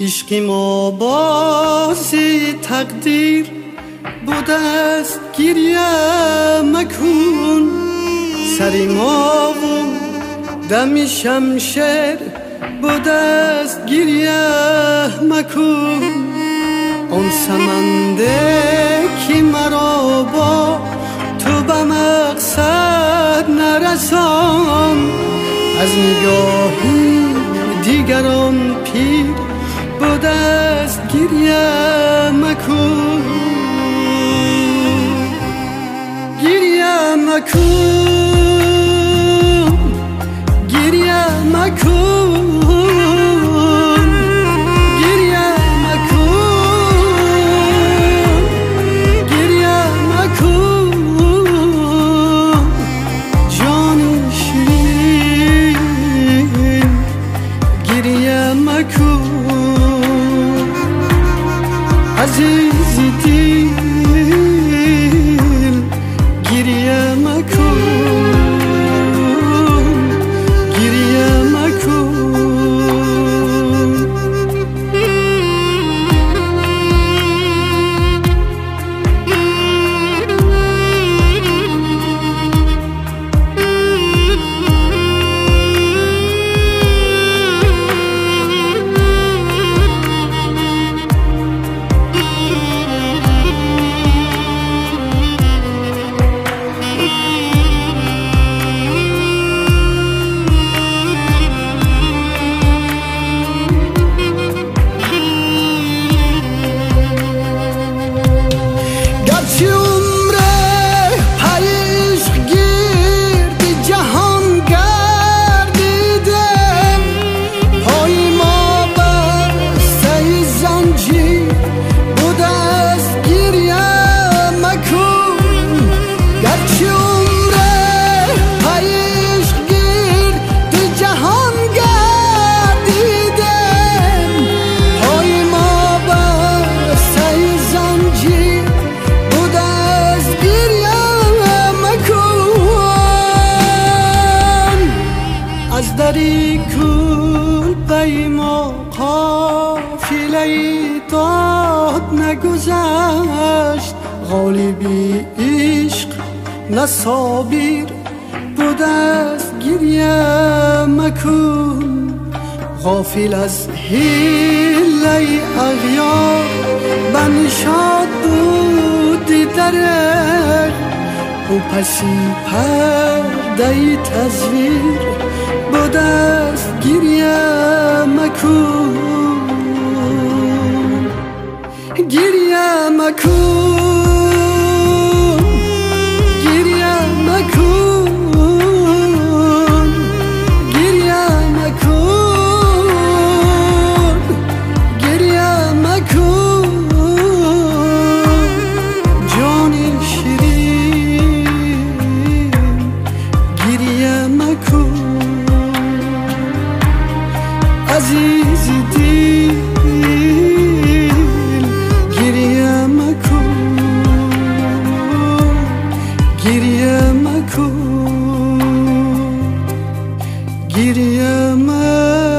عشق ما بازی تقدیر بوده است، گریه مکن. سری ما و دم شمشیر بوده است، گریه مکن. آن سمنده که مرا با تو به مقصد نرسان، از نگاهی دیگران پیر بوده است، گریه مکن. گریه مکن، گریه مکن، گریه مکن، گریه مکن. جان شیرین گریه مکن. عزیز دل گریه مکن، گریه مکن. از دری کل بی ما قافله داد نگذشت، غالبی عشق نصابیر بوده است، گریه مکن. غافل از حیله اغیار بنشاد بودی درک، او پسی پرده تصویر بوده است، گریه مکن. گریه مکن، گریه مکن، گریه مکن، گریه مکن. جان شیرین گریه مکن. عزیز دل گریه مکن، گریه مکن، گریه مکن.